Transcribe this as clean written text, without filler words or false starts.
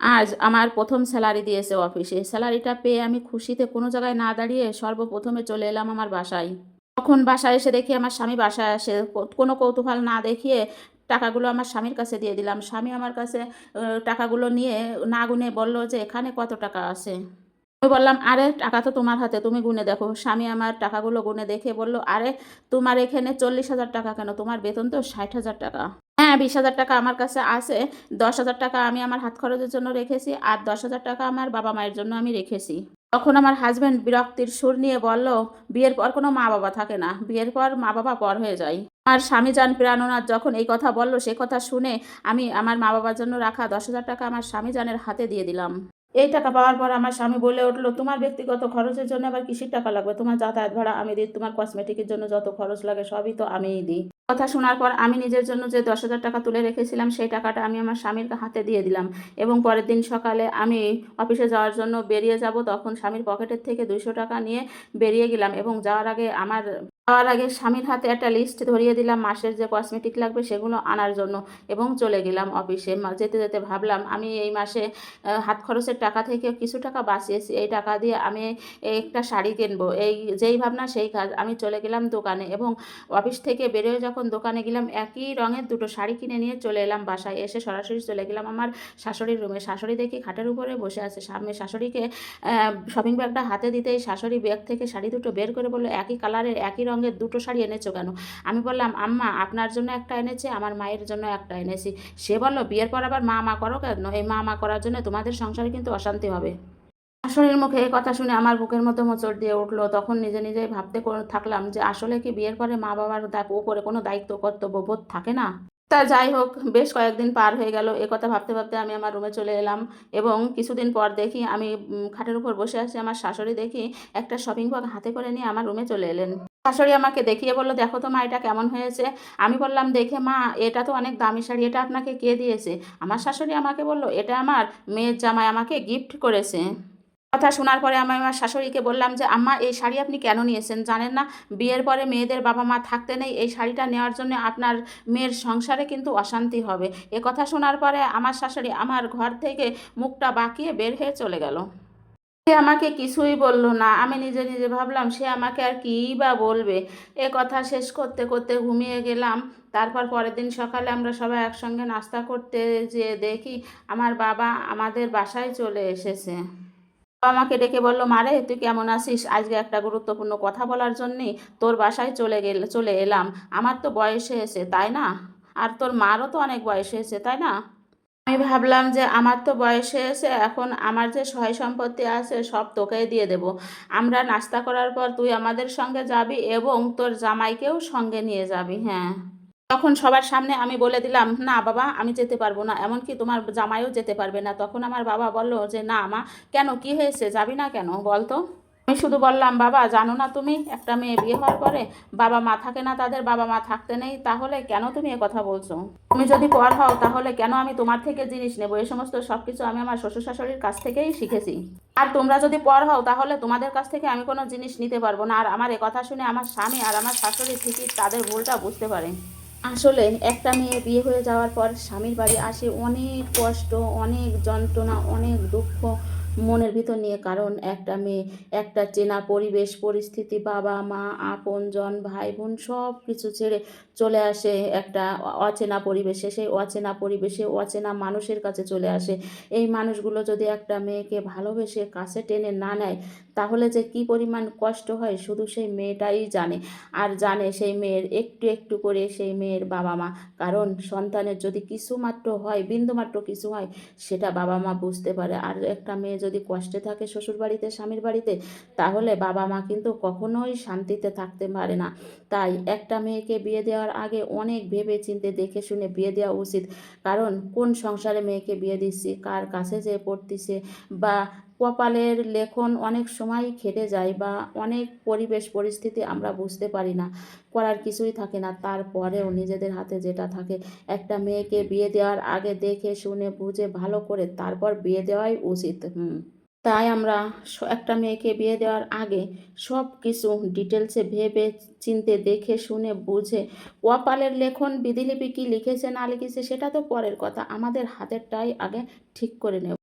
আজ আমার প্রথম স্যালারি দিয়েছে অফিসে। স্যালারিটা পেয়ে আমি খুশিতে কোনো জায়গায় না দাঁড়িয়ে সর্বপ্রথমে চলে এলাম আমার বাসায়। তখন বাসায় এসে দেখি আমার স্বামী বাসায় আসে। কোনো কৌতূহল না দেখিয়ে টাকাগুলো আমার স্বামীর কাছে দিয়ে দিলাম। স্বামী আমার কাছে টাকাগুলো নিয়ে না গুনে বলল যে, "এখানে কত টাকা আছে?" আমি বললাম, "আরে টাকা তো তোমার হাতে, তুমি গুনে দেখো।" স্বামী আমার টাকাগুলো গুনে দেখে বলল, "আরে তোমার এখানে ৪০,০০০ টাকা কেন? তোমার বেতন তো ৬০,০০০ টাকা।" হ্যাঁ, ২০,০০০ টাকা আমার কাছে আছে। ১০,০০০ টাকা আমি আমার হাত খরচের জন্য রেখেছি। আর ১০,০০০ টাকা আমার বাবা-মায়ের জন্য আমি রেখেছি। তখন আমার হাসব্যান্ড বিরক্তির সুর নিয়ে বলল, "বিয়ের পর কোনো মা-বাবা থাকে না। বিয়ের পর মা-বাবা পর হয়ে যায়।" আমার স্বামীজান প্রাণনাথ যখন এই কথা বলল, সে কথা শুনে আমি আমার মা-বাবার জন্য রাখা ১০,০০০ টাকা আমার স্বামীজানের হাতে দিয়ে দিলাম। এই টাকা পাওয়ার পর আমার স্বামী বলে উঠল, "তোমার ব্যক্তিগত খরচের জন্য আবার কিসের টাকা লাগবে? তোমার যাতায়াত ভাড়া আমি দিই, তোমার কসমেটিকের জন্য যত খরচ লাগে সবই তো আমিই দিই।" কথা শোনার পর আমি নিজের জন্য যে ১০,০০০ টাকা তুলে রেখেছিলাম সেই টাকাটা আমি আমার স্বামীর হাতে দিয়ে দিলাম এবং পরের দিন সকালে আমি অফিসে যাওয়ার জন্য বেরিয়ে যাব, তখন স্বামীর পকেটের থেকে ২০০ টাকা নিয়ে বেরিয়ে গেলাম এবং যাওয়ার আগে স্বামীর হাতে একটা লিস্ট ধরিয়ে দিলাম মাসের যে কসমেটিক লাগবে সেগুলো আনার জন্য এবং চলে গেলাম অফিসে। যেতে, যেতে ভাবলাম আমি এই মাসে হাত খরচের টাকা থেকে কিছু টাকা বাঁচিয়েছি। এই টাকা দিয়ে আমি একটা শাড়ি কিনবো। এই যেই ভাবনা সেই কাজ। আমি চলে গেলাম দোকানে এবং অফিস থেকে বেরোয় যখন দোকানে গেলাম একই রঙের ২ টো শাড়ি কিনে নিয়ে চলে এলাম বাসায়। এসে সরাসরি চলে গেলাম আমার শাশুড়ির রুমে। শাশুড়ি দেখি খাটের উপরে বসে আছে। সামনে শাশুড়িকে শপিং ব্যাগটা হাতে দিতেই শাশুড়ি ব্যাগ থেকে শাড়ি দুটো বের করে বলল, "একই কালারের একই রঙের ২ টো শাড়ি এনেছো কেন?" আমি বললাম, "আম্মা আপনার জন্য একটা এনেছি, আমার মায়ের জন্য একটা এনেছি।" সে বলল, "বিয়ের পর আবার মা, মা করো কেন? এই মা, মা করার জন্য তোমাদের সংসারে কিন্তু অশান্তি হবে।" শাশুড়ির মুখে এই কথা শুনে আমার বুকের মধ্যে মোচড় দিয়ে উঠল। তখন নিজে নিজেই ভাবতে থাকলাম যে আসলে কি বিয়ের পরে মা-বাবার উপরে কোনো দায়িত্ব কর্তব্য বোধ থাকে না? তা যাই হোক, বেশ কয়েকদিন পার হয়ে গেল। একথা ভাবতে, ভাবতে আমি আমার রুমে চলে এলাম এবং কিছুদিন পর দেখি আমি খাটের উপর বসে আছি। আমার শাশুড়ি দেখি একটা শপিং ব্যাগ হাতে করে নিয়ে আমার রুমে চলে এলেন। শাশুড়ি আমাকে দেখিয়ে বলল, "দেখো তো মা এটা কেমন হয়েছে?" আমি বললাম দেখে, "মা এটা তো অনেক দামি শাড়ি। এটা আপনাকে কে দিয়েছে?" আমার শাশুড়ি আমাকে বলল, "এটা আমার মেয়ের জামাই আমাকে গিফট করেছে।" কথা শোনার পরে আমি আমার শাশুড়িকে বললাম যে, "আম্মা এই শাড়ি আপনি কেন নিয়েছেন? জানেন না বিয়ের পরে মেয়েদের বাবা-মা থাকতে নেই। এই শাড়িটা নেওয়ার জন্য আপনার মেয়ের সংসারে কিন্তু অশান্তি হবে।" এ কথা শোনার পরে আমার শাশুড়ি আমার ঘর থেকে মুখটা বাঁকিয়ে বের হয়ে চলে গেল। সে আমাকে কিছুই বলল না। আমি নিজে, নিজে ভাবলাম সে আমাকে আর কিই বা বলবে? এ কথা শেষ করতে, করতে ঘুমিয়ে গেলাম। তারপর পরের দিন সকালে আমরা সবাই একসঙ্গে নাস্তা করতে যেয়ে দেখি আমার বাবা আমাদের বাসায় চলে এসেছে। বাবা আমাকে ডেকে বলল, "মারে তুই কেমন আছিস? আজকে একটা গুরুত্বপূর্ণ কথা বলার জন্যেই তোর বাসায় চলে এলাম। আমার তো বয়স হয়েছে, তাই না? আর তোর মারও তো অনেক বয়স হয়েছে, তাই না?" আমি ভাবলাম যে আমার তো বয়স হয়েছে, এখন আমার যে সয় সম্পত্তি আছে সব তোকেই দিয়ে দেব। আমরা নাস্তা করার পর তুই আমাদের সঙ্গে যাবি এবং তোর জামাইকেও সঙ্গে নিয়ে যাবি। হ্যাঁ। তখন সবার সামনে আমি বলে দিলাম, "না বাবা আমি যেতে পারবো না। এমনকি তোমার জামাইও যেতে পারবে না।" তখন আমার বাবা বলল যে, "না মা, কেন কি হয়েছে? যাবি না কেন বল তো?" আমি শুধু বললাম, "বাবা জানো না তুমি একটা মেয়ে বিয়ে হওয়ার পরে বাবা-মা থাকে না, তাদের বাবা-মা থাকতে নেই, তাহলে কেন তুমি এ কথা বলছো? তুমি যদি পর হও তাহলে কেন আমি তোমার থেকে জিনিস নেব? এই সমস্ত সবকিছু আমি আমার শ্বশুর-শাশুড়ির কাছ থেকেই শিখেছি। আর তোমরা যদি পর হও তাহলে তোমাদের কাছ থেকে আমি কোনো জিনিস নিতে পারবো না।" আর আমার এ কথা শুনে আমার স্বামী আর আমার শাশুড়ি ঠিকই তাদের ভুলটা বুঝতে পারে। আসলে একটা মেয়ে বিয়ে হয়ে যাওয়ার পর স্বামীর বাড়ি আসে অনেক কষ্ট, অনেক যন্ত্রণা, অনেক দুঃখ মনের ভিতর নিয়ে। কারণ একটা মেয়ে একটা চেনা পরিবেশ পরিস্থিতি, বাবা-মা, আপনজন, ভাই-বোন সব কিছু ছেড়ে চলে আসে একটা অচেনা পরিবেশে। সেই অচেনা পরিবেশে অচেনা মানুষের কাছে চলে আসে। এই মানুষগুলো যদি একটা মেয়েকে ভালোবেসে কাছে টেনে না নেয় তাহলে যে কী পরিমাণ কষ্ট হয় শুধু সেই মেয়েটাই জানে। আর জানে সেই মেয়ের একটু, একটু করে সেই মেয়ের বাবা-মা। কারণ সন্তানের যদি কিছুমাত্র হয়, বিন্দুমাত্র কিছু হয় সেটা বাবা-মা বুঝতে পারে। আর একটা মেয়ে যদি কষ্টে থাকে শ্বশুরবাড়িতে, স্বামীর বাড়িতে তাহলে বাবা-মা কিন্তু কখনোই শান্তিতে থাকতে পারে না। তাই একটা মেয়েকে বিয়ে দেওয়ার আগে অনেক ভেবে চিন্তে দেখে শুনে বিয়ে দেওয়া উচিত। কারণ কোন সংসারে মেয়েকে বিয়ে দিচ্ছি, কার কাছে যেয়ে পড়তিছে বা কপালের লেখন অনেক সময়ই খেটে যায় বা অনেক পরিবেশ পরিস্থিতি আমরা বুঝতে পারি না। করার কিছুই থাকে না। তারপরেও নিজেদের হাতে যেটা থাকে একটা মেয়েকে বিয়ে দেওয়ার আগে দেখে শুনে বুঝে ভালো করে তারপর বিয়ে দেওয়াই উচিত। তাই আমরা একটা মেয়েকে বিয়ে দেওয়ার আগে সব কিছু ডিটেলসে ভেবে চিন্তে দেখে শুনে বুঝে কপালের লেখন বিধিলিপি কি লিখেছে না লিখেছে সেটা তো পরের কথা। আমাদের হাতেরটাই আগে ঠিক করে নেব।